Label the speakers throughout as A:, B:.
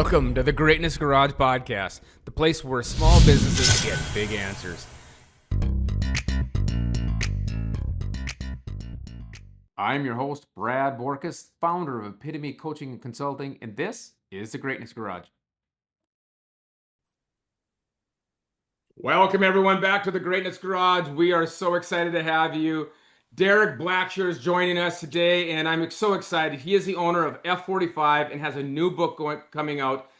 A: Welcome to the Greatness Garage Podcast, the place where small businesses get big answers. I'm your host, Brad Borkus, founder of Epitome Coaching and Consulting, and this is the Greatness Garage. Welcome, everyone, back to the Greatness Garage. We are so excited to have you. Derek Blacksher is joining us today, and I'm so excited. He is the owner of F45 and has a new book coming out.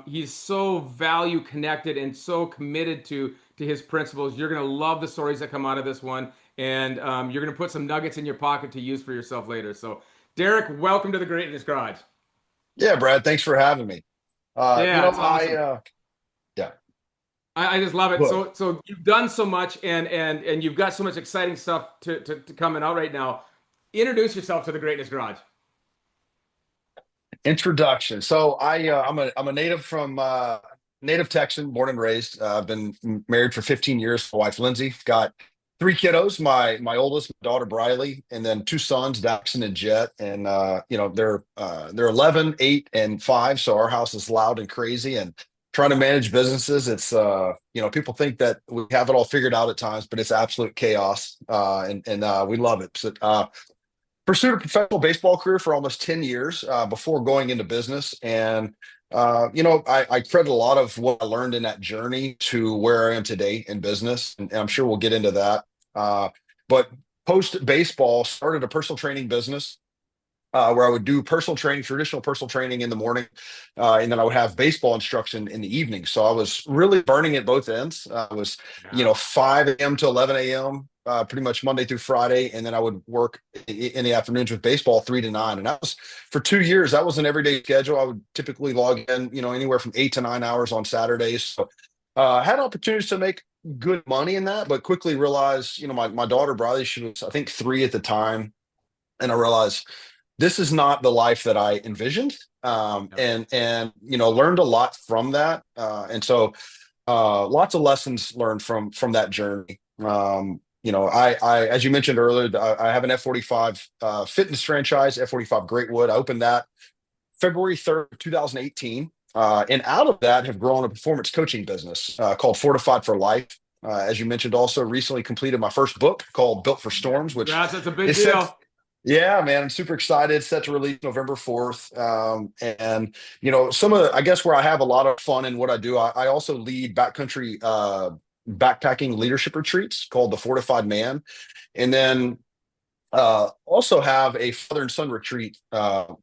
A: He's so value connected and so committed to his principles. You're going to love the stories that come out of this one, and you're going to put some nuggets in your pocket to use for yourself later. So, Derek, welcome to the Greatness Garage.
B: Yeah, Brad, thanks for having me.
A: Yeah, it's awesome.
B: Yeah,
A: I just love it.
B: good.
A: So you've done so much, and you've got so much exciting stuff to coming out right now. Introduce yourself to the Greatness Garage.
B: Introduction. So I'm a native from native Texan, born and raised. I've been married for 15 years. My wife Lindsay, got three kiddos. My oldest, my daughter Briley, and then two sons, Daxon and Jet. And they're 11, 8, and 5. So our house is loud and crazy. And trying to manage businesses, it's people think that we have it all figured out at times, but it's absolute chaos. And we love it. So, pursued a professional baseball career for almost 10 years before going into business. And, I credit a lot of what I learned in that journey to where I am today in business. And I'm sure we'll get into that. But post baseball, started a personal training business where I would do personal training, traditional personal training in the morning, and then I would have baseball instruction in the evening. So I was really burning at both ends. I was,
A: Yeah.
B: 5 a.m. to 11 a.m. Pretty much Monday through Friday, and then I would work in the afternoons with baseball 3 to 9, and that was for 2 years. That was an everyday schedule. I would typically log in, anywhere from 8 to 9 hours on Saturdays. So had opportunities to make good money in that, but quickly realized, my daughter Briley, she was I think 3 at the time, and I realized this is not the life that I envisioned.
A: Yep.
B: And learned a lot from that. And so lots of lessons learned from that journey. I as you mentioned earlier, I have an F45 fitness franchise, F45 Greatwood. I opened that February 3rd, 2018. And out of that have grown a performance coaching business called Fortified for Life. As you mentioned, also recently completed my first book called Built for Storms, which
A: Congrats, that's a big
B: is set.
A: deal.
B: Yeah, man, I'm super excited. Set to release November 4th. And some of I guess where I have a lot of fun in what I do, I also lead backcountry backpacking leadership retreats called the Fortified Man. And then also have a father and son retreat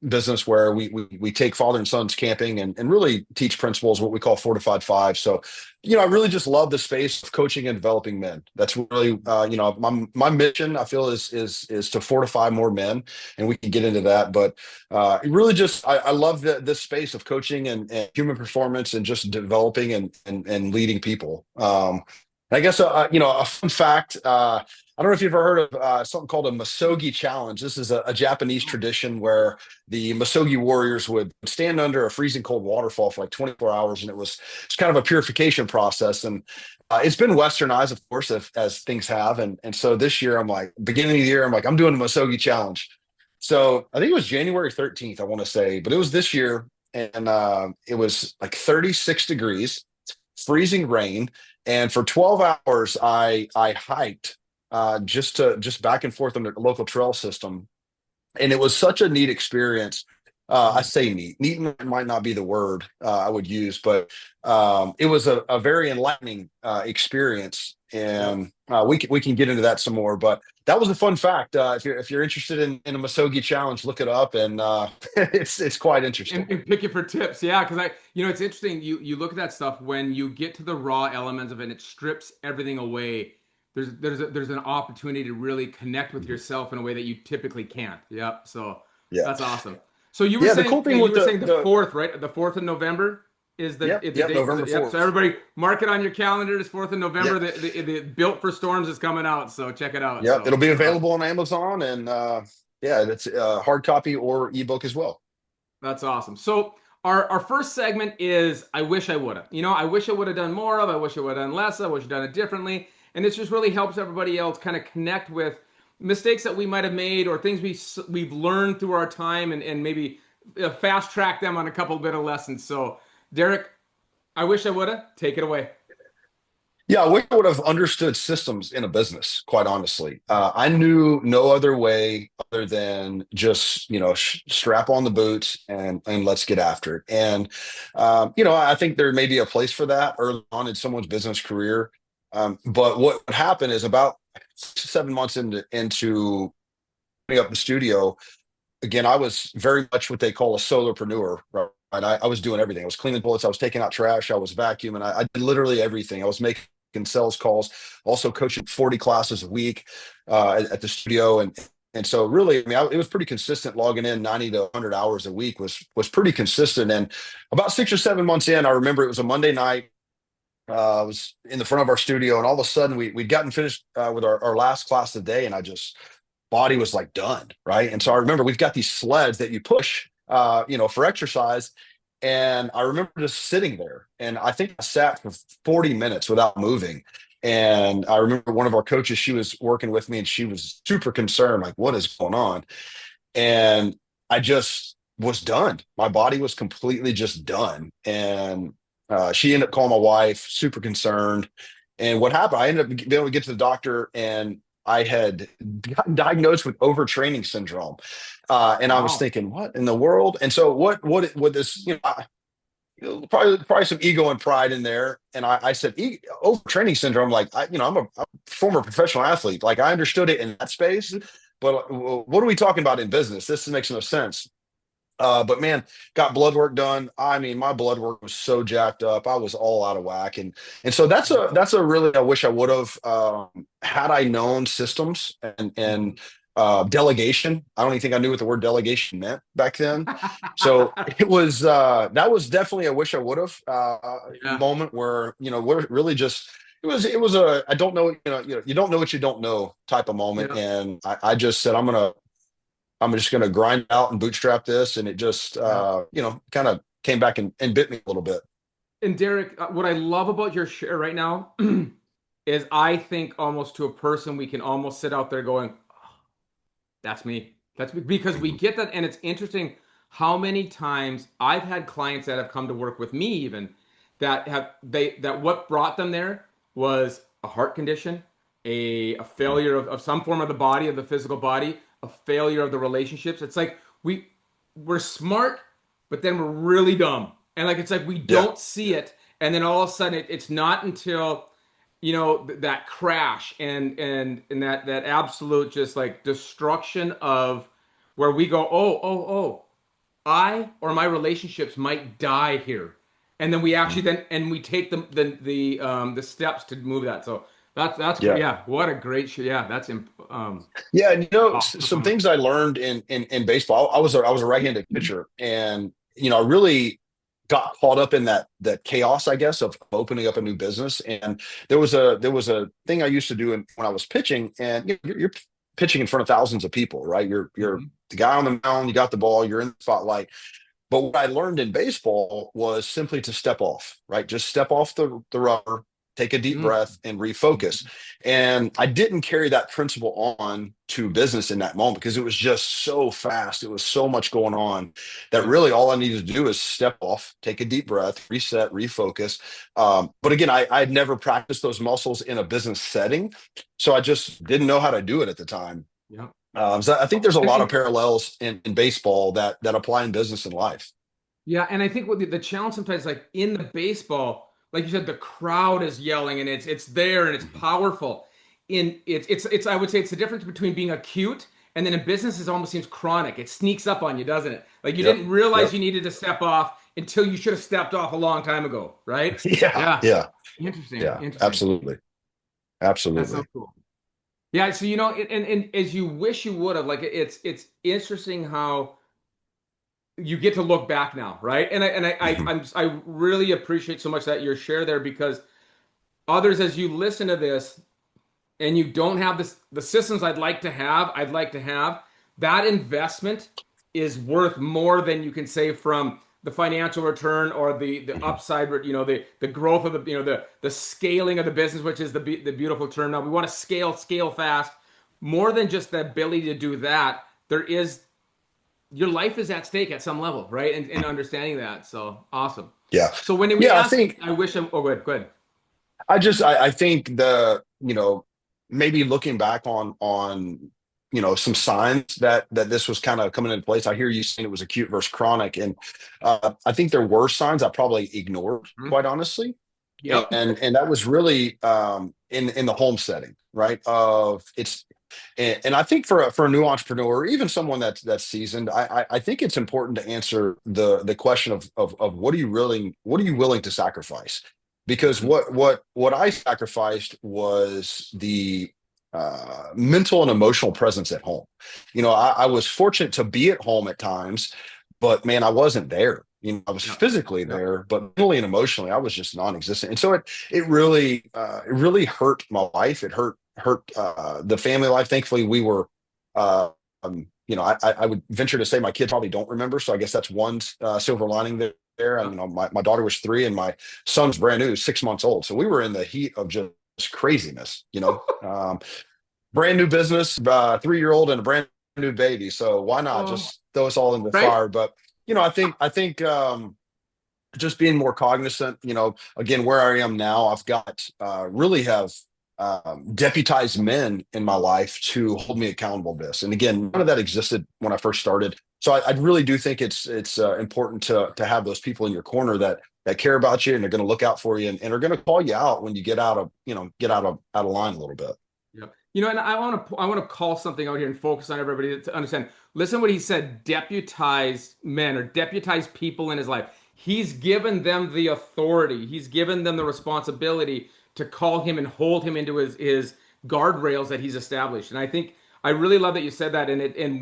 B: business where we take father and sons camping and really teach principles, what we call Fortified Five. So, I really just love the space of coaching and developing men. That's really, my mission, I feel, is to fortify more men, and we can get into that. But it really just, I love this space of coaching and human performance and just developing and leading people. I guess, a fun fact. I don't know if you've ever heard of something called a Masogi challenge. This is a Japanese tradition where the Masogi warriors would stand under a freezing cold waterfall for like 24 hours, and it's kind of a purification process. And it's been westernized, of course, as things have. And so this year, I'm like, beginning of the year, I'm like, I'm doing the Masogi challenge. So I think it was January 13th, I want to say, but it was this year, and it was like 36 degrees, freezing rain, and for 12 hours, I hiked just back and forth on the local trail system. And it was such a neat experience. I say neat. Neat might not be the word I would use, but it was a very enlightening experience.
A: Yep.
B: And we can get into that some more. But that was a fun fact. If you're interested in a Masogi challenge, look it up, and it's quite interesting.
A: And pick it for tips, yeah. Because it's interesting. You look at that stuff when you get to the raw elements of it, and it strips everything away. There's an opportunity to really connect with yourself in a way that you typically can't. Yep. So
B: Yeah,
A: that's awesome. So you were
B: yeah. The
A: saying
B: cool thing with
A: the
B: the
A: fourth, right? The 4th of November
B: yep,
A: is the
B: yep,
A: date for
B: November
A: the, yep. So
B: 4th.
A: everybody mark it on your calendar. This 4th of
B: Yeah.
A: November. The Built for Storms is coming out. So check it out.
B: Yep, it'll
A: So
B: be
A: that's awesome.
B: available on Amazon, and yeah, that's hard copy or ebook as well.
A: That's awesome. So our first segment is I wish I would have. I wish I would have done more of. I wish I would have done less. I wish I'd done it differently. And this just really helps everybody else kind of connect with mistakes that we might have made or things we've learned through our time and maybe fast track them on a couple bit of lessons. So, Derek, I wish I would have. Take it away.
B: Yeah, we would have understood systems in a business, quite honestly. I knew no other way other than just, strap on the boots and let's get after it. And I think there may be a place for that early on in someone's business career. But what happened is about 6 to 7 months into putting up the studio, again, I was very much what they call a solopreneur, right? I was doing everything. I was cleaning toilets, I was taking out trash, I was vacuuming, I did literally everything. I was making sales calls, also coaching 40 classes a week at the studio. And so really, I mean, it was pretty consistent logging in 90 to 100 hours a week was pretty consistent. And about 6 or 7 months in, I remember it was a Monday night. I was in the front of our studio, and all of a sudden we'd gotten finished with our last class of the day, and I just body was like done, right? And so I remember we've got these sleds that you push, for exercise. And I remember just sitting there, and I think I sat for 40 minutes without moving. And I remember one of our coaches, she was working with me, and she was super concerned, like, what is going on? And I just was done. My body was completely just done. And she ended up calling my wife, super concerned. And what happened? I ended up being able to get to the doctor, and I had gotten diagnosed with overtraining syndrome. And I was
A: Wow.
B: thinking, what in the world? And so what this, probably some ego and pride in there. And I said, overtraining syndrome, like, I'm a former professional athlete. Like, I understood it in that space, but what are we talking about in business? This makes no sense. But man, got blood work done. I mean, my blood work was so jacked up. I was all out of whack. And so that's a really, I wish I would have, had I known systems and delegation. I don't even think I knew what the word delegation meant back then. So it was, that was definitely a wish I would have,
A: Yeah.
B: moment where, we're really just, it was a, I don't know, you don't know what you don't know type of moment.
A: Yeah.
B: And I just said, I'm just going to grind out and bootstrap this. And it just,
A: Yeah.
B: kind of came back and bit me a little bit.
A: And Derek, what I love about your share right now is I think almost to a person we can almost sit out there going, that's me. That's me. Because we
B: Mhm.
A: get that. And it's interesting how many times I've had clients that have come to work with me even that what brought them there was a heart condition, a failure of some form of the body, of the physical body, a failure of the relationships. It's like we're smart, but then we're really dumb. And like it's like we
B: Yeah.
A: don't see it. And then all of a sudden it's not until that crash and that absolute just like destruction of where we go, oh, I or my relationships might die here, and then we actually
B: Mhm.
A: then and we take the steps to move that. So that's great.
B: Yeah.
A: Yeah, what a great yeah, that's
B: Yeah. And, some
A: awesome.
B: things I learned in baseball, I was a right-handed pitcher, and, I really got caught up in that chaos, I guess, of opening up a new business. And there was a thing I used to do when I was pitching, and you're pitching in front of thousands of people, right? You're
A: Mhm.
B: the guy on the mound, you got the ball, you're in the spotlight. But what I learned in baseball was simply to step off, right? Just step off the rubber, take a deep
A: Mhm.
B: breath, and refocus.
A: Mhm.
B: And I didn't carry that principle on to business in that moment because it was just so fast. It was so much going on that
A: Yeah.
B: really all I needed to do is step off, take a deep breath, reset, refocus. But again, I had never practiced those muscles in a business setting. So I just didn't know how to do it at the time.
A: Yeah.
B: So I think there's a lot of
A: And
B: parallels in baseball that apply in business and life.
A: yeah, and I think what the challenge sometimes, like in the baseball, like you said, the crowd is yelling and it's there and it's
B: Mhm.
A: powerful. It's I would say it's the difference between being acute and then in business it almost seems chronic. It sneaks up on you, doesn't it? Like you
B: Yep.
A: didn't realize
B: Yep.
A: you needed to step off until you should have stepped off a long time ago, right?
B: Yeah.
A: Yeah.
B: Yeah.
A: Interesting.
B: Yeah.
A: Interesting.
B: Absolutely.
A: That's so
B: Absolutely.
A: cool. Yeah, so and as you wish you would have, like it's interesting how you get to look back now, right?
B: Mhm.
A: I really appreciate so much that your share there because others, as you listen to this and you don't have the systems I'd like to have, that investment is worth more than you can say from the financial return or the
B: Mhm.
A: upside, the growth of the scaling of the business, which is the beautiful term. Now we want to scale fast. More than just the ability to do that, there is your life is at stake at some level, right? And understanding that. So awesome.
B: Yeah.
A: So when we
B: Yeah, I
A: ask,
B: think
A: I wish I'm, oh, good, good.
B: I think maybe looking back on some signs that this was kind of coming into place. I hear you saying it was acute versus chronic, and I think there were signs I probably ignored,
A: Mhm.
B: quite honestly,
A: Yep.
B: and that was really in the home setting, right? Of it's and I think for a new entrepreneur, or even someone that's seasoned, I think it's important to answer the question of what are you willing to sacrifice? Because
A: Mhm.
B: what I sacrificed was the mental and emotional presence at home. I was fortunate to be at home at times, but man, I wasn't there. I was
A: Yep.
B: physically
A: Yep.
B: there, but mentally and emotionally, I was just non-existent. And so it really hurt my life. It hurt the family life. Thankfully, we were, uh, I would venture to say my kids probably don't remember. So I guess that's one silver lining there. And,
A: Yep.
B: my daughter was 3 and my son's brand new, 6 months old. So we were in the heat of just craziness, brand new business, 3-year-old and a brand new baby. So why not
A: Oh,
B: just throw us all in the
A: right.
B: fire? But, I think just being more cognizant, again, where I am now, I've got really have deputized men in my life to hold me accountable to this. And again, none of that existed when I first started. So I really do think it's important to have those people in your corner that care about you and are going to look out for you and are going to call you out when you get out of line a little bit.
A: Yeah. And I want to call something out here and focus on everybody to understand. Listen what he said, deputize men or deputize people in his life. He's given them the authority. He's given them the responsibility to call him and hold him into his guardrails that he's established. And I think I really love that you said that. And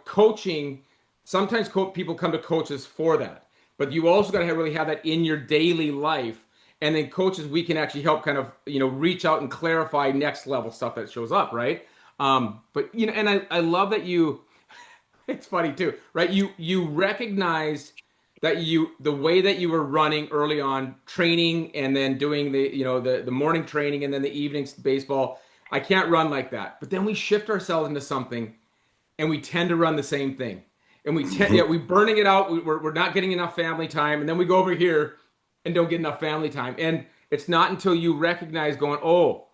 A: coaching, sometimes people come to coaches for that. But you also got to really have that in your daily life, and then coaches, we can actually help kind of reach out and clarify next level stuff that shows up, right? But and I love that you it's funny too, right? You recognized that the way that you were running early on, training and then doing the morning training and then the evenings baseball. I can't run like that. But then we shift ourselves into something and we tend to run the same thing. And
B: Mhm.
A: we burning it out. We're not getting enough family time, and then we go over here and don't get enough family time. And it's not until you recognize going, oh,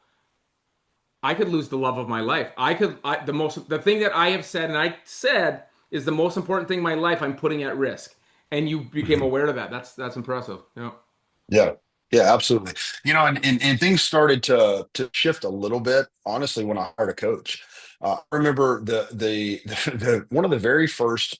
A: I could lose the love of my life. The thing that I have said and I said is the most important thing in my life. I'm putting at risk, and you became
B: Mhm.
A: aware of that. That's impressive. Yeah.
B: Yeah. Yeah, absolutely. And things started to shift a little bit, honestly, when I hired a coach. I remember the one of the very first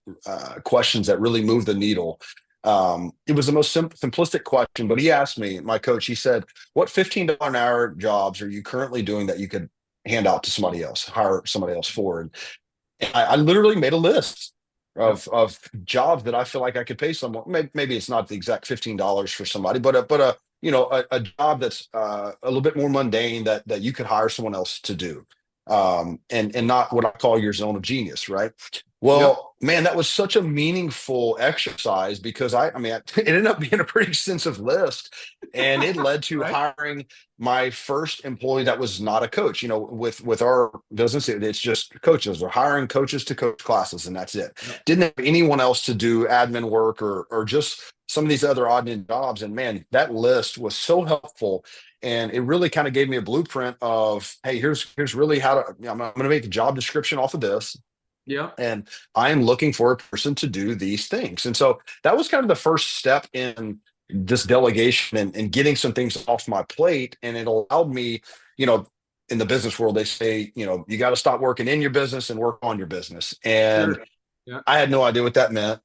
B: questions that really moved the needle. It was the most simplistic question, but he asked me, my coach, he said, "What $15 an hour jobs are you currently doing that you could hand out to somebody else, hire somebody else for?" And I literally made a list
A: Yep.
B: of jobs that I feel like I could pay someone. Maybe it's not the exact $15 for somebody, but a job that's a little bit more mundane that you could hire someone else to do, and not what I call your zone of genius, right?
A: Yep.
B: Well, man, that was such a meaningful exercise because I mean, it ended up being a pretty extensive list, and it led to
A: Right.
B: hiring my first employee that was not a coach. With our business, it's just coaches. We're hiring coaches to coach classes, and that's it.
A: Yep.
B: Didn't have anyone else to do admin work or just some of these other odd end jobs. And man, that list was so helpful. And it really kind of gave me a blueprint of, hey, here's really how to. I'm going to make a job description off of this,
A: Yep.
B: and I am looking for a person to do these things. And so that was kind of the first step in this delegation and getting some things off my plate. And it allowed me, you know, in the business world, they say, you got to stop working in your business and work on your business. And
A: Sure. Yeah.
B: I had no idea what that meant.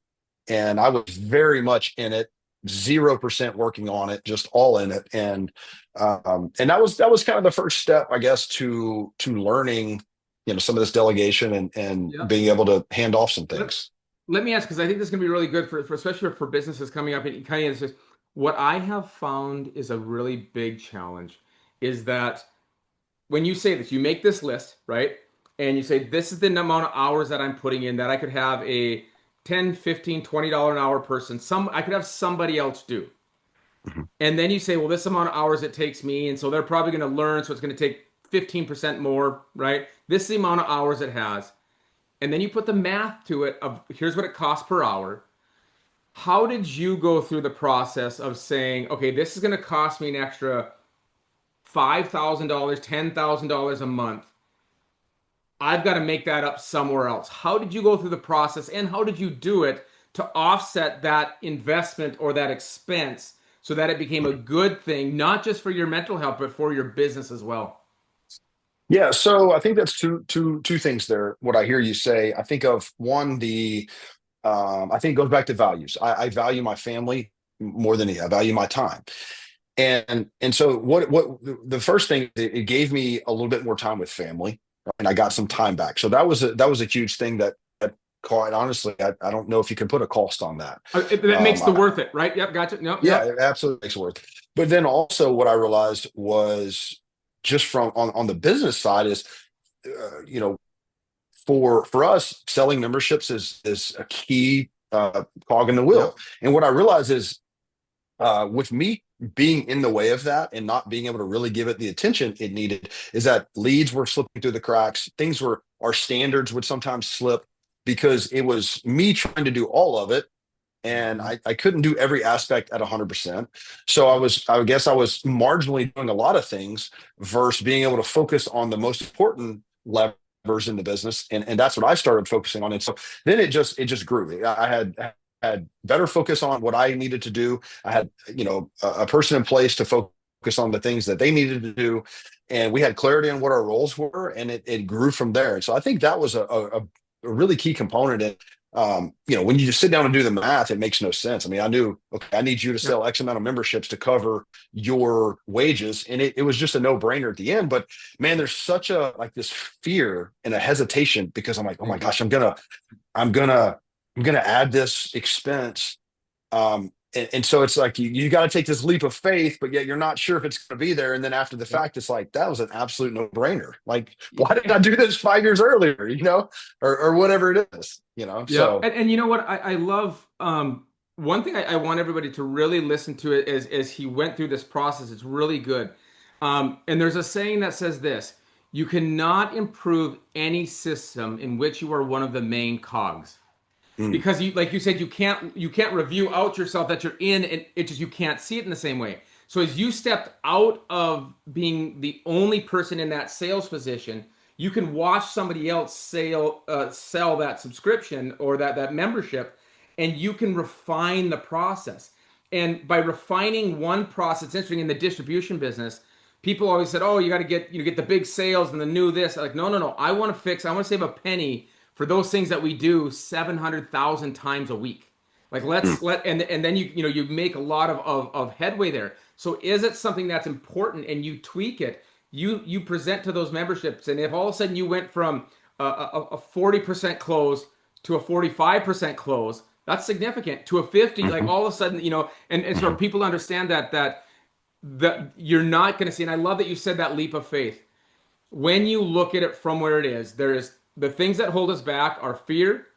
B: And I was very much in it, 0% working on it, just all in it. And that was kind of the first step, I guess, to learning, some of this delegation and
A: Yep.
B: being able to hand off some
A: Let,
B: things.
A: let me ask, because I think this is going to be really good for especially for businesses coming up. And kind of is just what I have found is a really big challenge is that when you say this, you make this list, right? And you say, this is the amount of hours that I'm putting in that I could have a 10, 15, $20 an hour person. I could have somebody else do.
B: Mhm.
A: And then you say, well, this amount of hours it takes me. And so they're probably going to learn. So it's going to take 15% more, right? This is the amount of hours it has. and then you put the math to it of here's what it costs per hour. How did you go through the process of saying, okay, this is going to cost me an extra $5,000, $10,000 a month. I've got to make that up somewhere else. How did you go through the process and how did you do it to offset that investment or that expense so that it became a good thing, not just for your mental health, but for your business as well?
B: Yeah, so I think that's two things there. What I hear you say, I think of one, I think it goes back to values. I value my family more than I value my time. And so what the first thing, it gave me a little bit more time with family, and I got some time back. So that was a huge thing that quite honestly, I don't know if you can put a cost on that.
A: That makes the
B: I,
A: worth it, right? Yep, gotcha. Nope,
B: yeah,
A: yep.
B: it absolutely makes it worth it. But then also what I realized was just from on the business side is, you know, for us, selling memberships is a key cog in the wheel.
A: Yep.
B: And what I realize is, with me being in the way of that and not being able to really give it the attention it needed, is that leads were slipping through the cracks. Things were, our standards would sometimes slip because it was me trying to do all of it. And
A: Mhm.
B: I couldn't do every aspect at 100%. So
A: Yep.
B: I guess I was marginally doing a lot of things versus being able to focus on the most important levers in the business. And that's what I started focusing on. And so then it just grew. I had better focus on what I needed to do. I had, a person in place to focus on the things that they needed to do. And we had clarity on what our roles were, and it grew from there. And so I think that was a really key component in, when you just sit down and do the math, it makes no sense. I mean, I knew, okay, I need you to
A: Yep.
B: sell X amount of memberships to cover your wages. And it was just a no brainer at the end. But man, there's such a, like, this fear and a hesitation because I'm like, oh my
A: Mhm.
B: gosh, I'm gonna, I'm gonna add this expense. And so it's like you got to take this leap of faith, but yet you're not sure if it's going to be there. And then after the
A: Yep.
B: fact, it's like that was an absolute no brainer. Like, why did I do this 5 years earlier? Or whatever it is.
A: Yeah,
B: So
A: and you know what? I love one thing I want everybody to really listen to it as he went through this process. It's really good. And there's a saying that says this: you cannot improve any system in which you are one of the main cogs.
B: mm,
A: Because you, like you said, you can't review out yourself that you're in, and it just you can't see it in the same way. So as you stepped out of being the only person in that sales position, you can watch somebody else sell that subscription or that membership, and you can refine the process. And by refining one process, it's interesting in the distribution business. People always said, "Oh, you got to get the big sales and the new this." Like, no, no, no. I want to fix. I want to save a penny for those things that we do 700,000 times a week. Like
B: mm,
A: and then you make a lot of headway there. So is it something that's important and you tweak it? You present to those memberships, and if all of a sudden you went from a 40% close to a 45% close, that's significant. To a 50, like
B: mhm,
A: all of a sudden, and so
B: mhm.
A: people understand that you're not going to see. And I love that you said that leap of faith. When you look at it from where it is, there is the things that hold us back are fear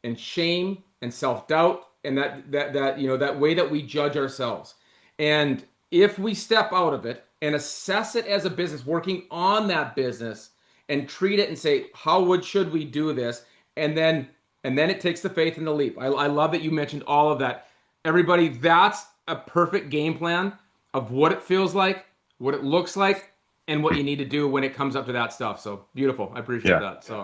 A: and shame and self-doubt and that way that we judge ourselves. And if we step out of it and assess it as a business, working on that business and treat it and say, how would should we do this? And then it takes the faith and the leap. I love that you mentioned all of that. Everybody, that's a perfect game plan of what it feels like, what it looks like, and what you need to do when it comes up to that stuff. So beautiful. I appreciate
B: Yeah.
A: that. So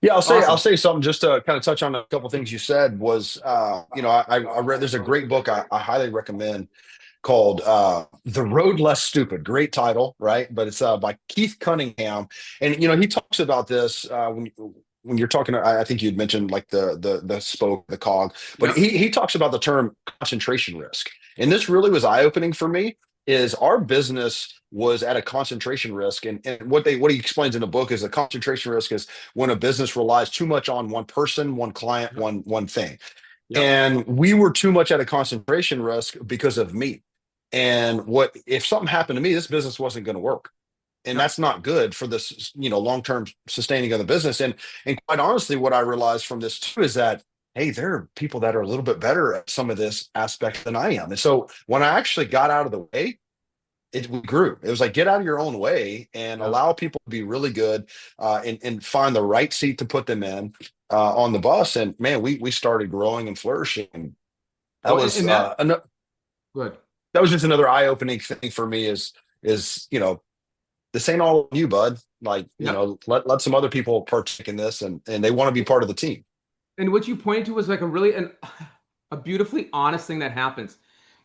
B: Yeah, I'll
A: awesome.
B: say something just to kind of touch on a couple of things you said was, I read, there's a great book I highly recommend called The Road Less Stupid. Great title, right? But it's by Keith Cunningham. And he talks about this when you're talking, I think you'd mentioned like the spoke, the cog, but
A: Yep.
B: he talks about the term concentration risk. And this really was eye-opening for me, is our business was at a concentration risk. And what he explains in the book is a concentration risk is when a business relies too much on one person, one client,
A: Yep.
B: one thing.
A: Yep.
B: And we were too much at a concentration risk because of me. And what if something happened to me, this business wasn't going to work. And
A: Yep.
B: that's not good for this, long-term sustaining of the business. And quite honestly, what I realized from this too is that, hey, there are people that are a little bit better at some of this aspect than I am. And so when I actually got out of the way, it grew. It was like, get out of your own way and
A: Yep.
B: allow people to be really good, and find the right seat to put them in. on the bus, and man, we started growing and flourishing. That
A: Well,
B: was
A: and good.
B: that was just another eye opening thing for me. Is this ain't all you, bud. Like,
A: Yep.
B: let some other people partake in this, and they want to be part of the team.
A: And what you pointed to was like a beautifully honest thing that happens.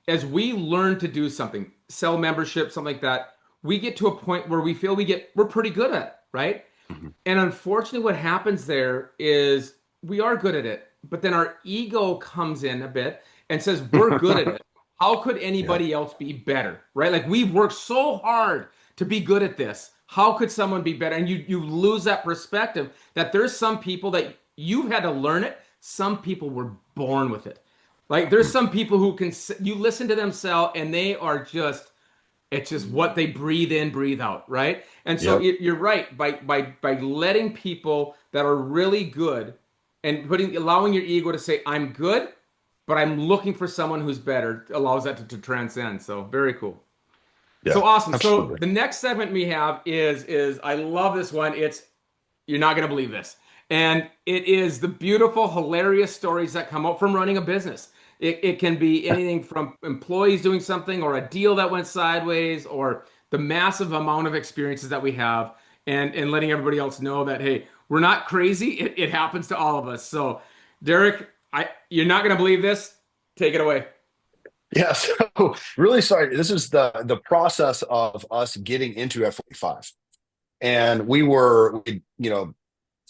A: As we learn to do something, sell membership, something like that, we get to a point where we feel we're pretty good at it, right?
B: Mhm.
A: And unfortunately, what happens there is we are good at it, but then our ego comes in a bit and says, we're good at it. How could
B: Yeah.
A: anybody else be better? Right? Like we've worked so hard to be good at this. How could someone be better? And you lose that perspective that there's some people that you've had to learn it. Some people were born with it. Like there's some people who can you listen to them sell and they are just it's just what they breathe in, breathe out, right? And so
B: Yep.
A: you're right by letting people that are really good and putting allowing your ego to say I'm good, but I'm looking for someone who's better allows that to transcend. So very cool.
B: Yeah.
A: So awesome. So
B: Absolutely.
A: the next segment we have is I love this one. It's you're not going to believe this. And it is the beautiful, hilarious stories that come out from running a business. It can be anything from employees doing something or a deal that went sideways or the massive amount of experiences that we have and letting everybody else know that, hey, we're not crazy. It happens to all of us. So, Derek, you're not going to believe this. Take it away.
B: Yeah. So really sorry. This is the process of us getting into F45. And we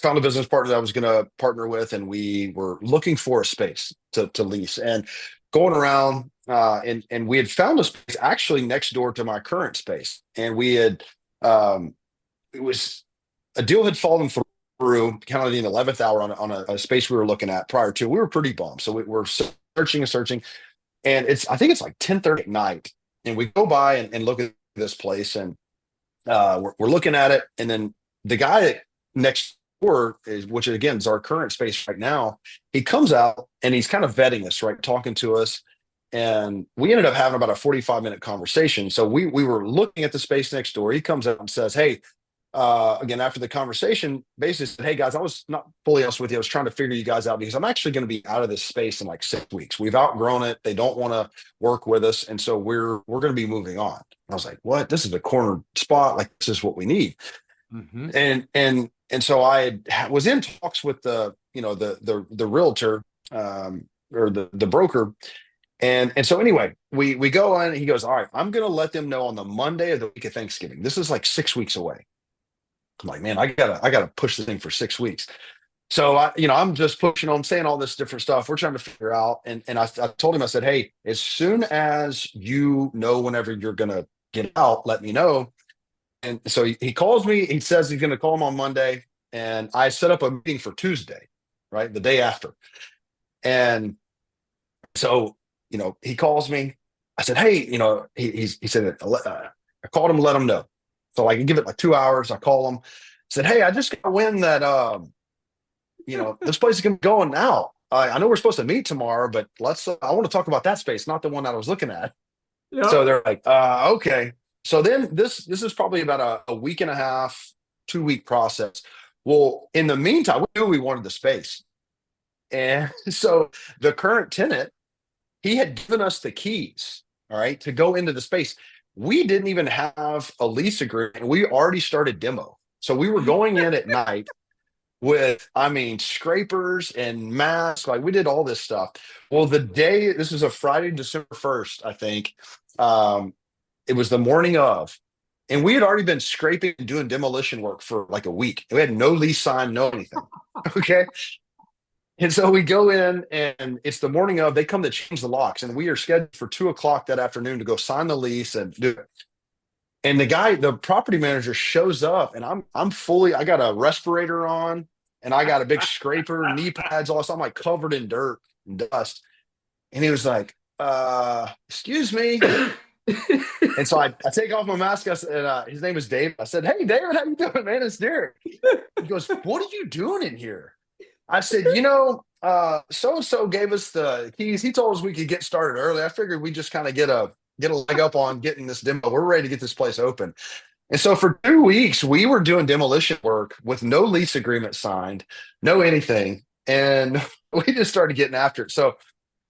B: found a business partner that I was going to partner with, and we were looking for a space to lease and going around. And we had found a space actually next door to my current space. And um, it was a deal had fallen through kind of in the 11th hour on a space we were looking at prior to. We were pretty bummed. So we were searching and searching. And I think it's like 10:30 at night. And we go by and look at this place, and we're looking at it, and then the guy next door which again is our current space right now. He comes out and he's kind of vetting us, right, talking to us, and we ended up having about a 45-minute conversation. So we were looking at the space next door. He comes out and says, "Hey." Again, after the conversation, basically said, "Hey guys, I was not fully honest with you. I was trying to figure you guys out because I'm actually going to be out of this space in like 6 weeks. We've outgrown it. They don't want to work with us, and so we're going to be moving on." I was like, "What? This is a corner spot. Like this is what we need."
A: Mm-hmm.
B: And so was in talks with the realtor, or the broker, and so anyway, we go on. He goes, "All right, I'm going to let them know on the Monday of the week of Thanksgiving. This is like 6 weeks away." I'm like, "Man, I gotta push this thing for 6 weeks." So I'm just pushing on, saying all this different stuff. We're trying to figure out, and I told him, I said, "Hey, as soon as you know whenever you're gonna get out, let me know." And so he calls me. He says he's gonna call him on Monday, and I set up a meeting for Tuesday, right, the day after. And so he calls me. I said, "Hey, he said, I called him to let him know, so I can give it like 2 hours." I call him. Said, "Hey, I just got wind that this place is going to be going now. I know we're supposed to meet tomorrow, but I want to talk about that space, not the one that I was looking at." So
A: Yep.
B: they're like, "Okay." So then this is probably about a week and a half, 2 week process. Well, in the meantime, we knew we wanted the space. And so the current tenant, he had given us the keys, all right, to go into the space. We didn't even have a lease agreement. We already started demo. So we were going in at night with, I mean, scrapers and masks. Like we did all this stuff. Well, this was a Friday, December 1st, I think. Um, it was the morning of, and we had already been scraping and doing demolition work for like a week. We had no lease sign, no anything. Okay. And so we go in, and it's the morning of, they come to change the locks, and we are scheduled for 2 o'clock that afternoon to go sign the lease and do it. And the property manager shows up, and I got a respirator on, and I got a big scraper, knee pads, all this. I'm like covered in dirt and dust. And he was like, "Excuse me." And so I take off my mask. His name is David. I said, "Hey, David, how you doing, man? It's Derek." He goes, "What are you doing in here?" I said, so and so gave us the keys. He told us we could get started early. I figured we just kind of get a leg up on getting this demo. We're ready to get this place open. And so for 2 weeks, we were doing demolition work with no lease agreement signed, no anything. and we just started getting after it. So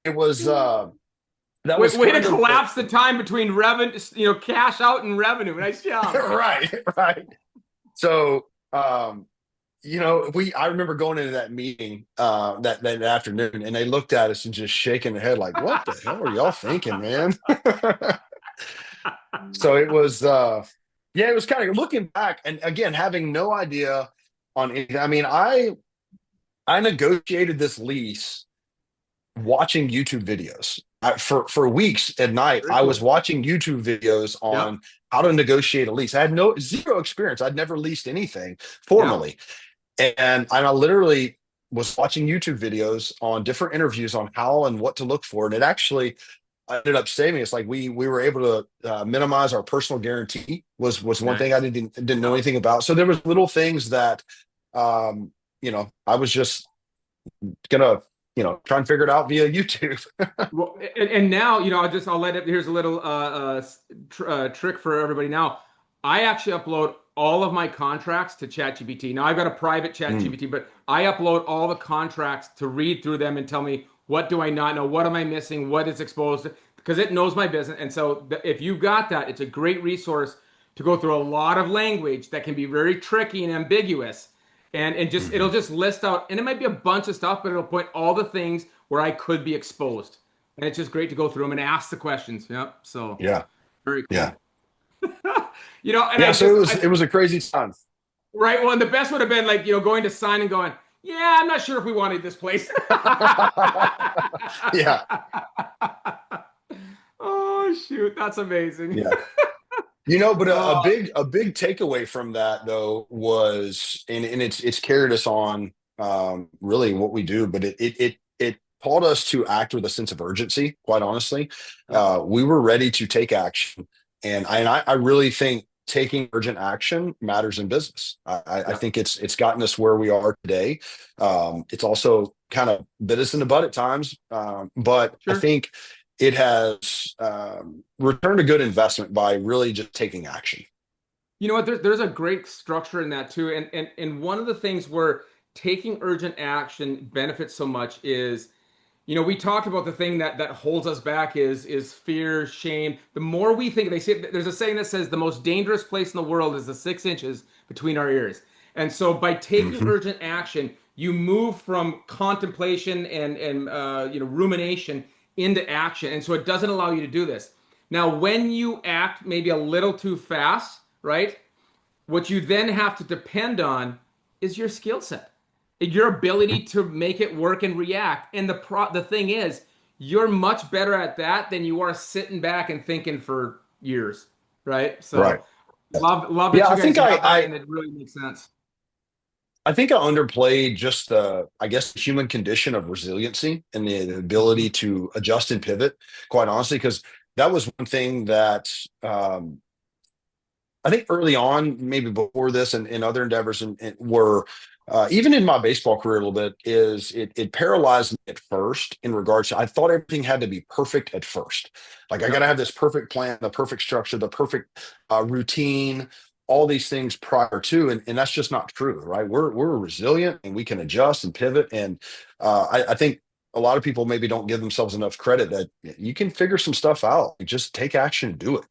B: it was that
A: Way,
B: was
A: way to
B: kind of
A: collapse the time between revenue, cash out and revenue. Nice job.
B: right, right. So I remember going into that meeting that afternoon, and they looked at us and just shaking their head like, "What the hell are y'all thinking, man?" So it was yeah, it was kind of looking back and again having no idea on anything. I mean, I negotiated this lease watching YouTube videos. For weeks at night,
A: Very
B: I was
A: cool.
B: watching YouTube videos
A: Yep.
B: on how to negotiate a lease. I had no zero experience. I'd never leased anything
A: Yep.
B: formally, and I literally was watching YouTube videos on different interviews on how and what to look for, and it actually ended up saving us. Like we were able to minimize our personal guarantee was one thing I
A: Nice.
B: didn't know
A: Yep.
B: anything about. So there was little things that I was just gonna try and figure it out via YouTube.
A: Well, and now, I'll let it. Here's a little trick for everybody. Now, I actually upload all of my contracts to ChatGPT. Now, I've got a private
B: Mm,
A: ChatGPT, but I upload all the contracts to read through them and tell me what do I not know, what am I missing, what is exposed, because it knows my business. And so, if you've got that, it's a great resource to go through a lot of language that can be very tricky and ambiguous. And just it'll
B: mhm.
A: just list out, and it might be a bunch of stuff, but it'll point all the things where I could be exposed. And it's just great to go through them and ask the questions. Yep. So
B: Yeah,
A: very
B: yeah,
A: cool. And
B: yeah. So it was a crazy time.
A: right. Well, and the best would have been like, going to sign and going, yeah, I'm not sure if we wanted this place.
B: Yeah,
A: Oh, shoot. That's amazing.
B: yeah. But
A: Oh,
B: a big takeaway from that though was, and it's carried us on really what we do, but it taught us to act with a sense of urgency. Quite honestly,
A: yep.
B: we were ready to take action, and I really think taking urgent action matters in business. I
A: Yep.
B: think it's gotten us where we are today. It's also kind of bit us in the butt at times, but I
A: Sure.
B: think it has returned a good investment by really just taking action.
A: You know what? There's a great structure in that too. And one of the things where taking urgent action benefits so much is, we talked about the thing that holds us back is fear, shame. The more we think, they say there's a saying that says the most dangerous place in the world is the 6 inches between our ears. And so by taking
B: Hmm.
A: urgent action, you move from contemplation and rumination into action. And so it doesn't allow you to do this. Now, when you act maybe a little too fast, right? What you then have to depend on is your skill set, your ability to make it work and react. And the thing is, you're much better at that than you are sitting back and thinking for years, right?
B: Right.
A: So love
B: Yeah,
A: that you
B: I
A: guys
B: think
A: have that, and it really makes sense.
B: I think I underplayed just I guess, the human condition of resiliency and the
A: Mhm.
B: ability to adjust and pivot, quite honestly, because that was one thing that I think early on, maybe before this and in other endeavors, and were even in my baseball career a little bit, is it paralyzed me at first in regards to I thought everything had to be perfect at first. Like I got to
A: Yep.
B: have this perfect plan, the perfect structure, the perfect routine, all these things prior to, and that's just not true, right? We're resilient and we can adjust and pivot, and I think a lot of people maybe don't give themselves enough credit that you can figure some stuff out. Just take action and do it.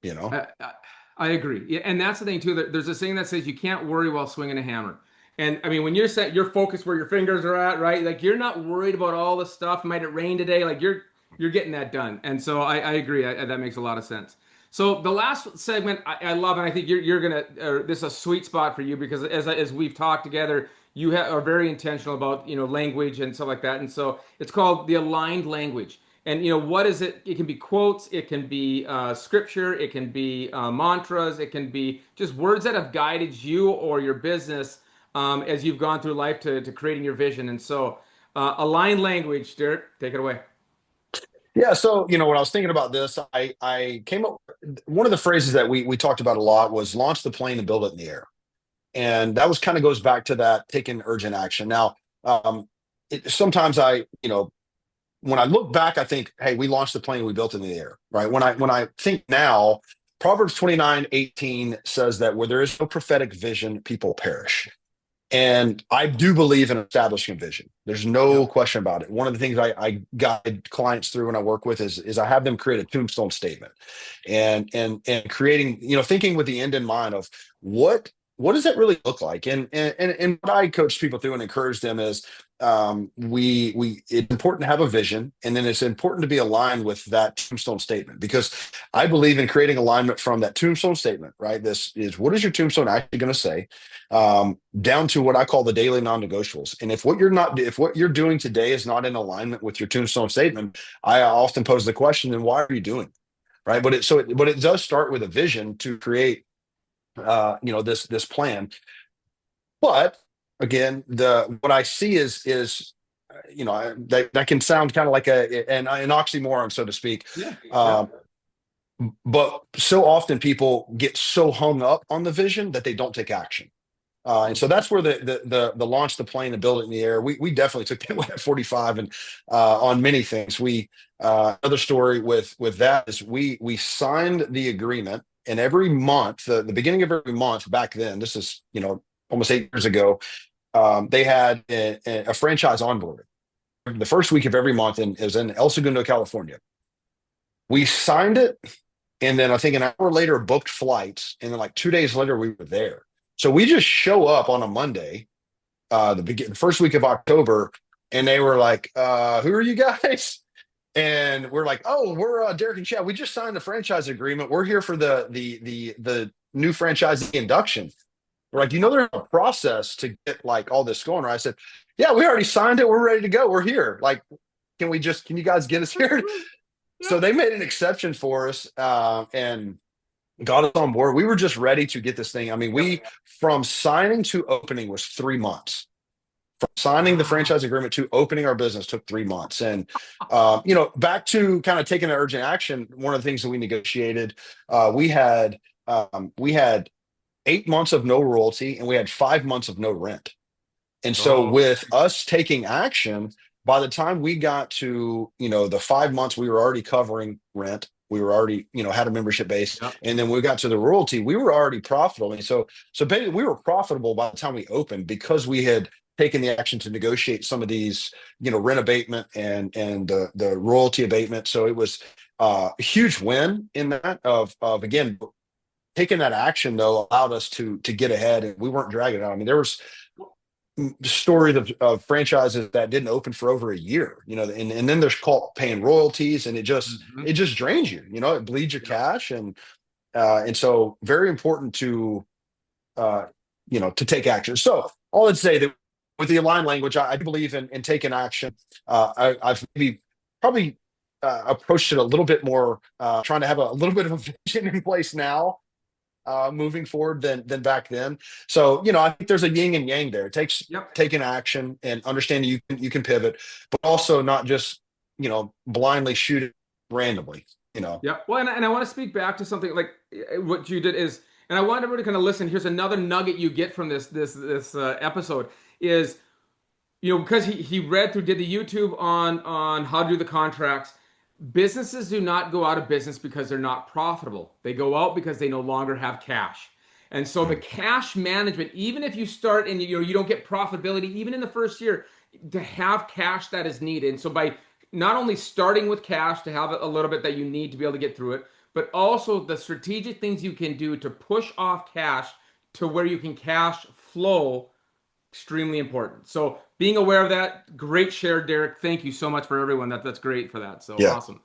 B: You know.
A: I, I I agree. Yeah, and that's the thing too. There's a saying that says you can't worry while swinging a hammer. And I mean, when you're set, you're focused where your fingers are at, right? Like you're not worried about all the stuff. Might it rain today? Like you're getting that done. And so I agree. That makes a lot of sense. So the last segment I love, and I think you're gonna. This is a sweet spot for you because as we've talked together, are very intentional about language and stuff like that. And so it's called the aligned language. And what is it? It can be quotes, it can be scripture, it can be mantras, it can be just words that have guided you or your business as you've gone through life to creating your vision. And so, aligned language, Derek, take it away.
B: Yeah, so when I was thinking about this, I came up one of the phrases that we talked about a lot was launch the plane and build it in the air. And that was kind of goes back to that taking urgent action. Now, sometimes when I look back, I think, hey, we launched the plane, we built it in the air, right? When I think now, Proverbs 29:18 says that where there is no prophetic vision, people perish. And I do believe in establishing a vision. There's no
A: Yep.
B: question about it. One of the things I guide clients through when I work with is I have them create a tombstone statement, and creating, thinking with the end in mind of what does that really look like? And what I coach people through and encourage them is, we it's important to have a vision, and then it's important to be aligned with that tombstone statement, because I believe in creating alignment from that tombstone statement, right? This is, what is your tombstone actually going to say, down to what I call the daily non-negotiables. And if what you're doing today is not in alignment with your tombstone statement, I often pose the question, then why are you doing it? Right. But it does start with a vision to create, this plan. But again, the what I see is that can sound kind of like an oxymoron, so to speak.
A: Yeah.
B: Um,
A: Yep.
B: but so often people get so hung up on the vision that they don't take action. And so that's where the launch the plane and build it in the air. We definitely took that at 45, and on many things. Another story with that is we signed the agreement, and every month, the beginning of every month back then, this is almost 8 years ago, they had a franchise onboarding the first week of every month, and it was in El Segundo, California. We signed it, and then I think an hour later booked flights, and then like 2 days later we were there. So we just show up on a Monday, the first week of October, and they were like, "Who are you guys?" And we're like, "Oh, we're Derek and Chad. We just signed the franchise agreement. We're here for the new franchisee induction." We're like, there's a process to get like all this going, right? I said, "Yeah, we already signed it. We're ready to go. We're here. Like, can you guys get us here?" So
A: Yep.
B: they made an exception for us, and got us on board. We were just ready to get this thing. I mean,
A: Yep.
B: from signing to opening was 3 months. From signing the
A: Wow.
B: franchise agreement to opening our business took 3 months. And, back to kind of taking the urgent action, one of the things that we negotiated, we had 8 months of no royalty, and we had 5 months of no rent. And so
A: Oh,
B: with us taking action, by the time we got to, the 5 months, we were already covering rent. We were already, had a membership base.
A: yep.
B: And then we got to the royalty, we were already profitable. And so basically we were profitable by the time we opened, because we had taken the action to negotiate some of these, rent abatement and the royalty abatement. So it was a huge win in that of again, taking that action though allowed us to get ahead, and we weren't dragging it out. I mean, there was stories of franchises that didn't open for over a year, and then there's caught paying royalties, and it just
A: Mhm.
B: it just drains you, it bleeds your
A: Yep.
B: cash. And so very important to take action. So all I'd say that with the aligned language, I do believe in taking action. I've maybe probably approached it a little bit more, trying to have a little bit of a vision in place now, moving forward than back then. So, I think there's a yin and yang there. It takes
A: Yep.
B: taking action and understanding you can pivot, but also not just, blindly shoot it randomly,
A: Yeah. Well, and I want to speak back to something like what you did is, and I want everybody to kind of listen. Here's another nugget you get from this episode is, because he read through, did the YouTube on how to do the contracts. Businesses do not go out of business because they're not profitable. They go out because they no longer have cash. And so the cash management, even if you start and you don't get profitability, even in the first year, to have cash that is needed. And so by not only starting with cash to have a little bit that you need to be able to get through it, but also the strategic things you can do to push off cash to where you can cash flow, extremely important. So being aware of that, great share, Derek. Thank you so much for everyone. That's great for that. So
B: Yeah.
A: awesome.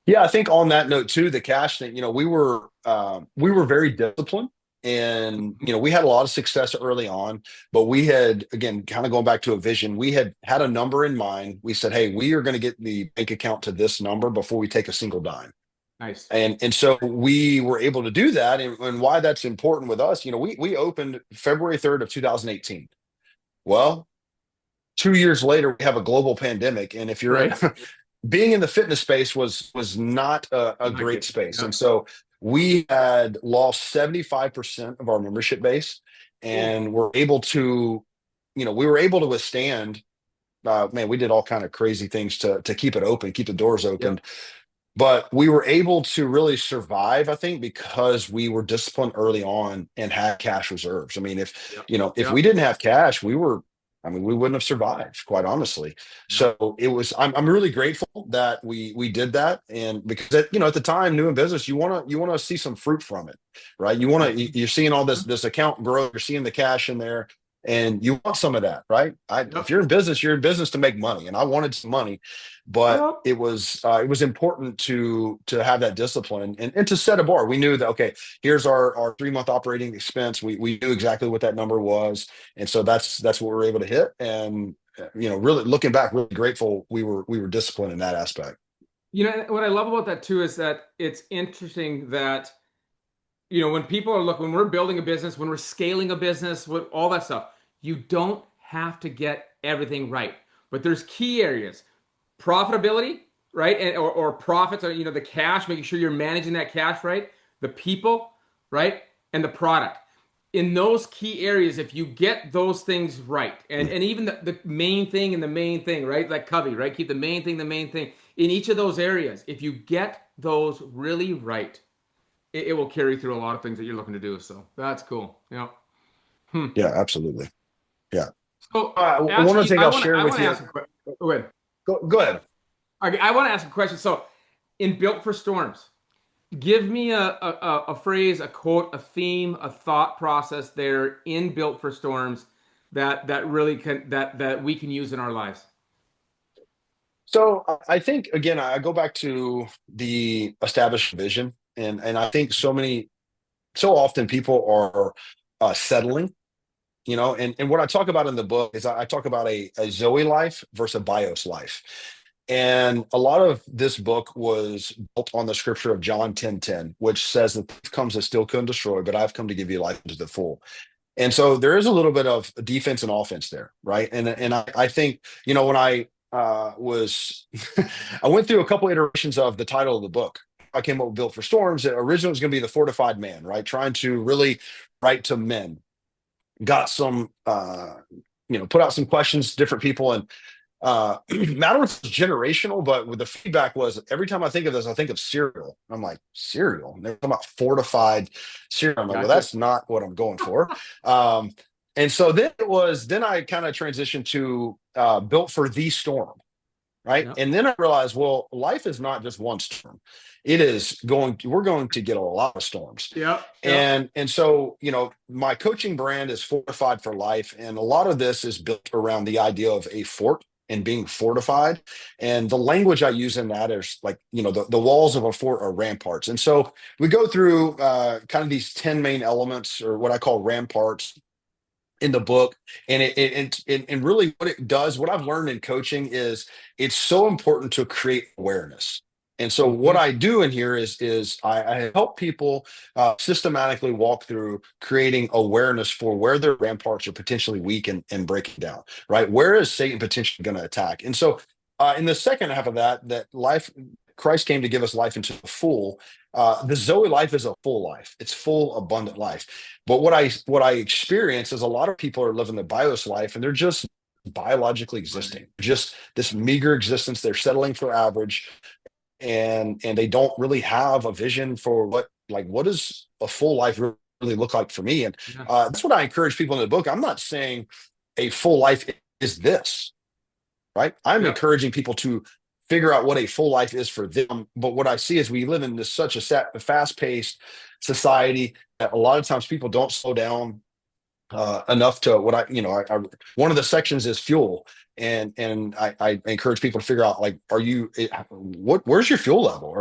B: Yeah, I think on that note too, the cash thing, we were very disciplined, and we had a lot of success early on, but we had, again, kind of going back to a vision, we had a number in mind. We said, "Hey, we are going to get the bank account to this number before we take a single dime."
A: Nice.
B: And so we were able to do that. And why that's important with us, we opened February 3rd of 2018. Well, 2 years later, we have a global pandemic, and if you're
A: Right.
B: being in the fitness space was not a
A: Not
B: great
A: good.
B: space.
A: Yeah.
B: And so we had lost 75% of our membership base,
A: Oof.
B: and we were able to withstand, man, we did all kind of crazy things to keep it open, keep the doors
A: Yep.
B: open. but we were able to really survive, I think, because we were disciplined early on and had cash reserves. I mean,
A: Yep.
B: if we
A: Yep.
B: didn't have cash, I mean, we wouldn't have survived, quite honestly.
A: Yep.
B: So I'm really grateful that we did that. And because at the time, new in business, you want to see some fruit from it, right? You're seeing all this account growth, you're seeing the cash in there, and you want some of that, right? If
A: Yep.
B: you're in business to make money, and I wanted some money, but
A: Yep.
B: it was important to have that discipline and to set a bar. We knew that, okay, here's our 3 month operating expense. We knew exactly what that number was, and so that's what we were able to hit. And really looking back, really grateful we were disciplined in that aspect.
A: What I love about that too is that it's interesting that when people are looking, when we're building a business, when we're scaling a business, with all that stuff, you don't have to get everything right. But there's key areas: profitability, right? Or profits, or the cash, making sure you're managing that cash right, the people, right? And the product. In those key areas, if you get those things right, and even the main thing and the main thing, right? Like Covey, right? Keep the main thing in each of those areas. If you get those really right, it will carry through a lot of things that you're looking to do. So that's cool. Yeah. Hmm.
B: Yeah, absolutely. Yeah.
A: So
B: One other
A: actually,
B: thing I'll share
A: I
B: with
A: want to
B: you.
A: ask a question. Go ahead.
B: Go ahead.
A: Okay, I want to ask a question. So, in Built for Storms, give me a phrase, a quote, a theme, a thought process there in Built for Storms that really that we can use in our lives.
B: So I think, again, I go back to the established vision, and I think so often people are settling. And what I talk about in the book is I talk about a Zoe life versus a bios life. And a lot of this book was built on the scripture of John 10:10, which says that the thief comes to steal, kill, and destroy, but I've come to give you life to the full. And so there is a little bit of defense and offense there, right? And I think, when I was I went through a couple iterations of the title of the book. I came up with Built for Storms. It originally was going to be The Fortified Man, right? Trying to really write to men. Got some put out some questions to different people, and matter if it's generational, but with the feedback was every time I think of this, I think of cereal. I'm like, cereal? And they're talking about fortified cereal. I'm like, well,
A: Gotcha.
B: that's not what I'm going for. And so then I kind of transitioned to Built for the Storm, right?
A: Yep.
B: And then I realized, well, life is not just one storm. We're going to get a lot of storms.
A: Yep. Yep.
B: And so, my coaching brand is Fortified for Life. And a lot of this is built around the idea of a fort and being fortified. And the language I use in that is like, the walls of a fort are ramparts. And so we go through kind of these 10 main elements, or what I call ramparts, in the book. And really what it does, what I've learned in coaching, is it's so important to create awareness. And so what
A: Hmm.
B: I do in here is I help people systematically walk through creating awareness for where their ramparts are potentially weak and breaking down, right? Where is Satan potentially going to attack? And so in the second half of that life, Christ came to give us life into the full. The Zoe life is a full life. It's full, abundant life. But what I experience is a lot of people are living the bios life, and they're just biologically
A: Right.
B: existing, just this meager existence. They're settling for average, and they don't really have a vision for what does a full life really look like for me. And
A: Yeah.
B: that's what I encourage people in the book. I'm not saying a full life is this, right? I'm
A: Yep.
B: encouraging people to figure out what a full life is for them. But what I see is we live in such a fast-paced society that a lot of times people don't slow down enough to what one of the sections is fuel. And I encourage people to figure out, like, where's your fuel level?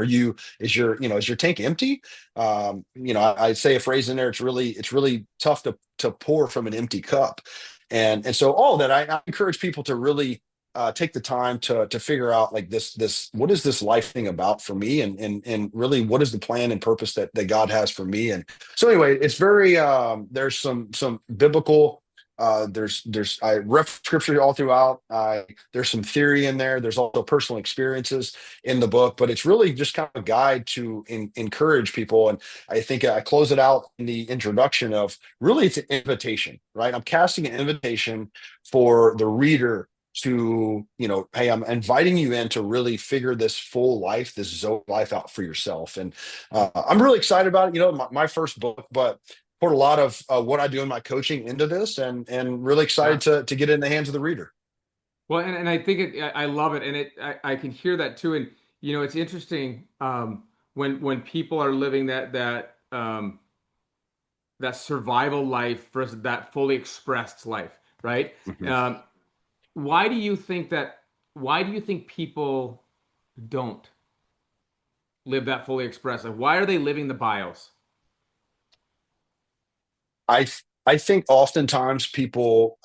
B: Is your tank empty? I say a phrase in there. It's really tough to pour from an empty cup. And so all that I encourage people to really take the time to figure out, like, this what is this life thing about for me, and really what is the plan and purpose that God has for me. And so anyway, it's very there's some biblical there's I reference scripture all throughout. There's some theory in there. There's also personal experiences in the book, but it's really just kind of a guide to encourage people. And I think I close it out in the introduction of, really, it's an invitation, right? I'm casting an invitation for the reader to, hey, I'm inviting you in to really figure this full life, this Zoe life out for yourself. And I'm really excited about it. My first book, but put a lot of what I do in my coaching into this, and really excited
A: Yeah.
B: to get it in the hands of the reader.
A: Well, and I think I love it, and I can hear that too. And it's interesting when people are living that survival life versus that fully expressed life, right?
B: Mhm.
A: Um, why do you think that? Why do you think people don't live that fully expressed life? Why are they living the bios?
B: I think oftentimes people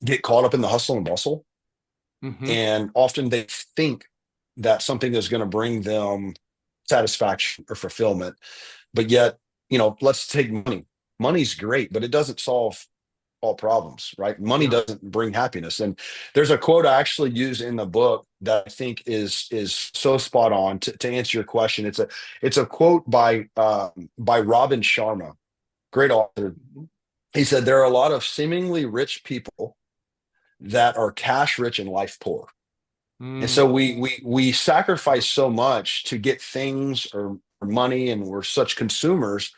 B: get caught up in the hustle and bustle,
A: Hmm.
B: and often they think that something is going to bring them satisfaction or fulfillment. But yet, let's take money. Money's great, but it doesn't solve all problems, right? Money
A: Yeah.
B: doesn't bring happiness. And there's a quote I actually use in the book that I think is so spot on to answer your question. It's a quote by Robin Sharma, great author. He said there are a lot of seemingly rich people that are cash rich and life poor. And so
A: Mm.
B: we sacrifice so much to get things or money, and we're such consumers,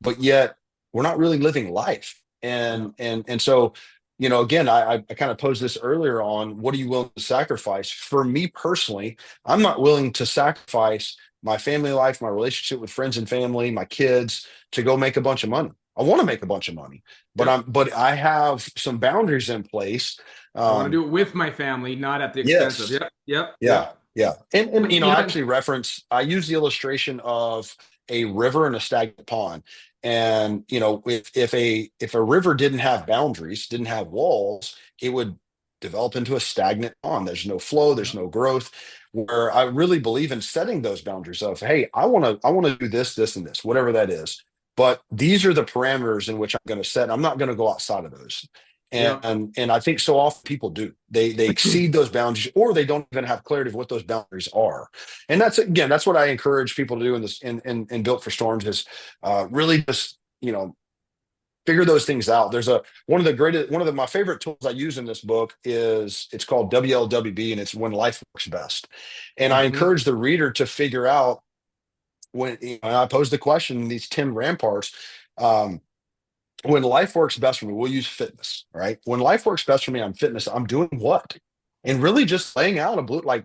B: but yet we're not really living life.
A: Yeah.
B: And so, again, I kind of posed this earlier on, what are you willing to sacrifice? For me personally, I'm not willing to sacrifice my family life, my relationship with friends and family, my kids, to go make a bunch of money. I want to make a bunch of money, but
A: Yep.
B: I have some boundaries in place.
A: I want to
B: Um,
A: do it with my family, not at the expense of.
B: yes.
A: Yep. Yep.
B: Yeah,
A: Yep.
B: yeah. And
A: But
B: I actually I use the illustration of a river and a stagnant pond. And if a river didn't have boundaries, didn't have walls, it would develop into a stagnant pond. There's no flow, there's
A: Yep.
B: no growth. Where I really believe in setting those boundaries of, hey, I want to do this, and this, whatever that is. But these are the parameters in which I'm going to set. I'm not going to go outside of those.
A: Yep.
B: And I think so often people do. They exceed those boundaries, or they don't even have clarity of what those boundaries are. And that's what I encourage people to do in this in Built for Storms is really just figure those things out. There's my favorite tools I use in this book is it's called WLWB, and it's when life works best. And I
A: Hmm.
B: encourage the reader to figure out when I pose the question, these 10 ramparts. Um, when life works best for me, we'll use fitness, right? When life works best for me on fitness, I'm doing what? And really just laying out like,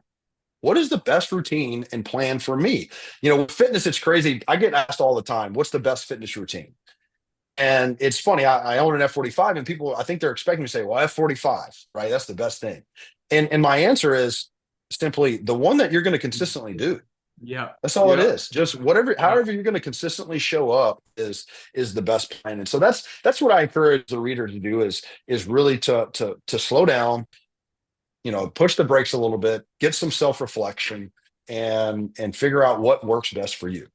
B: what is the best routine and plan for me? With fitness, it's crazy. I get asked all the time, what's the best fitness routine? And it's funny, I own an F45, and people, I think they're expecting me to say, well, F45, right? That's the best thing. And my answer is simply the one that you're going to consistently do.
A: Yep.
B: That's all it
A: Yep.
B: is. Just whatever,
A: Yep.
B: however you're going to consistently show up is the best plan. And so that's what I encourage the reader to do is really to slow down, push the brakes a little bit, get some self-reflection, and figure out what works best for you.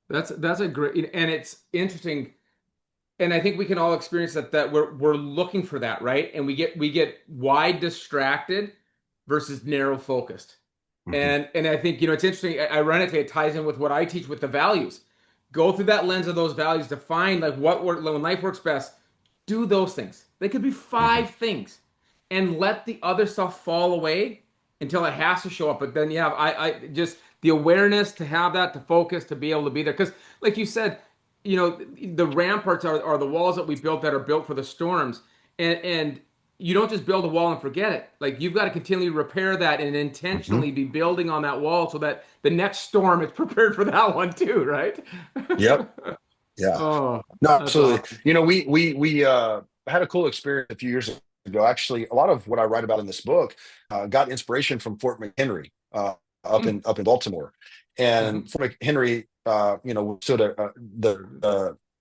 A: That's a great, and it's interesting, and I think we can all experience that we're looking for that, right? And we get wide distracted versus narrow focused.
B: Mhm.
A: And I think it's interesting. Ironically, it ties in with what I teach with the values. Go through that lens of those values to find like when life works best. Do those things. They could be
B: Mhm.
A: 5 things, and let the other stuff fall away until it has to show up. But then yeah, I just the awareness to have that, to focus, to be able to be there. Because like you said, the ramparts are the walls that we built that are built for the storms, and you don't just build a wall and forget it. Like you've got to continually repair that and
B: Mhm.
A: intentionally be building on that wall so that the next storm is prepared for that one too, right?
B: Yep. Yeah.
A: Oh,
B: No,
A: that's
B: absolutely.
A: awesome.
B: We had a cool experience a few years ago. Actually, a lot of what I write about in this book got inspiration from Fort McHenry up in Baltimore.
A: Mm-hmm.
B: And Fort McHenry, stood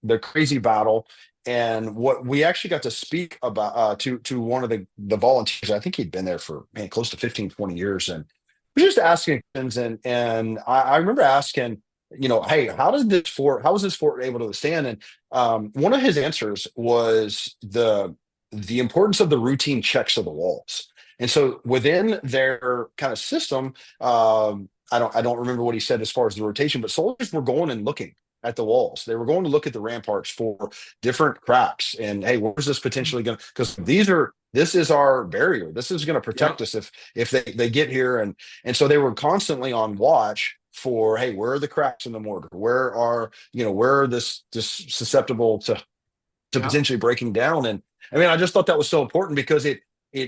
B: the crazy battle. And what we actually got to speak about to one of the volunteers. I think he'd been there for close to 15, 20 years, and was just asking questions. And I remember asking, hey, how was this fort able to withstand? And one of his answers was the importance of the routine checks of the walls. And so within their kind of system, I don't remember what he said as far as the rotation, but soldiers were going and looking at the walls. They were going to look at the ramparts for different cracks and, hey, where's this potentially going to, because this is our barrier. This is going to protect
A: Yep.
B: us if they get here. And so they were constantly on watch for, hey, where are the cracks in the mortar? Where are this susceptible to
A: Yep.
B: potentially breaking down. And I mean, I just thought that was so important because it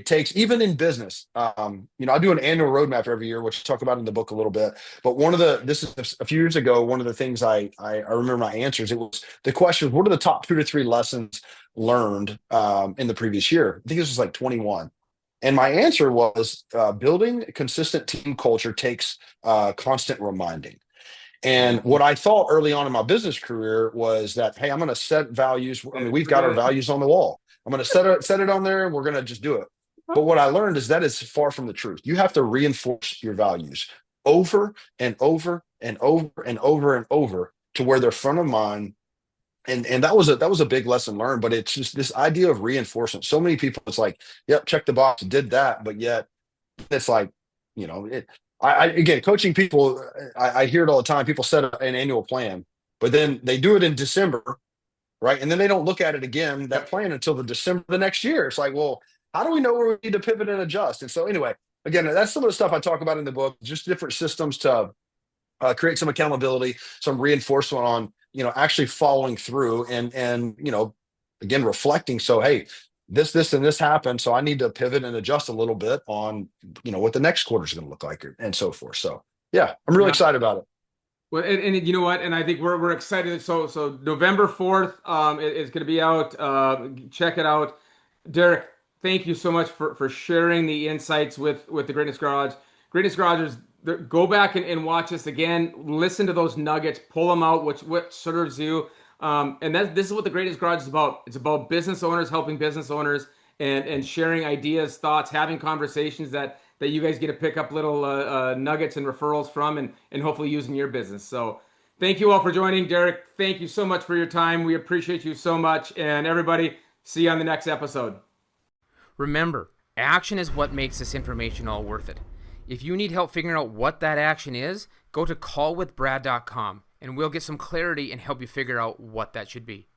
B: takes, even in business, I do an annual roadmap every year, which I talk about in the book a little bit. But this is a few years ago, one of the things I remember my answers, it was the question, what are the top 2 to 3 lessons learned in the previous year? I think this was like 21. And my answer was building a consistent team culture takes constant reminding. And what I thought early on in my business career was that, hey, I'm going to set values. I mean, we've got our
A: Forget it.
B: values on the wall. I'm going to set it on there, and we're going to just do it. But what I learned is that is far from the truth. You have to reinforce your values over and over and over and over and over to where they're front of mind. And that was a big lesson learned. But it's just this idea of reinforcement. So many people, it's like, yep, check the box, did that, but yet it's like, it. Again, coaching people, I hear it all the time. People set an annual plan, but then they do it in December, right? And then they don't look at it again, that
A: Yep.
B: plan, until the December the next year. It's like, well, how do we know where we need to pivot and adjust? And so anyway, again, that's some of the stuff I talk about in the book, just different systems to create some accountability, some reinforcement on, actually following through and again, reflecting. So, hey, this and this happened, so I need to pivot and adjust a little bit on, what the next quarter is going to look like, and so forth. So yeah, I'm really
A: Yeah.
B: excited about it.
A: Well, and you know what? And I think we're excited. So November 4th is going to be out. Check it out. Derek, thank you so much for sharing the insights with the Greatness Garage. Greatness Garagers, go back and watch this again. Listen to those nuggets, pull them out, what serves you. And this is what the Greatness Garage is about. It's about business owners helping business owners and sharing ideas, thoughts, having conversations that you guys get to pick up little nuggets and referrals from and hopefully use in your business. So thank you all for joining. Derek, thank you so much for your time. We appreciate you so much. And everybody, see you on the next episode. Remember, action is what makes this information all worth it. If you need help figuring out what that action is, go to callwithbrad.com and we'll get some clarity and help you figure out what that should be.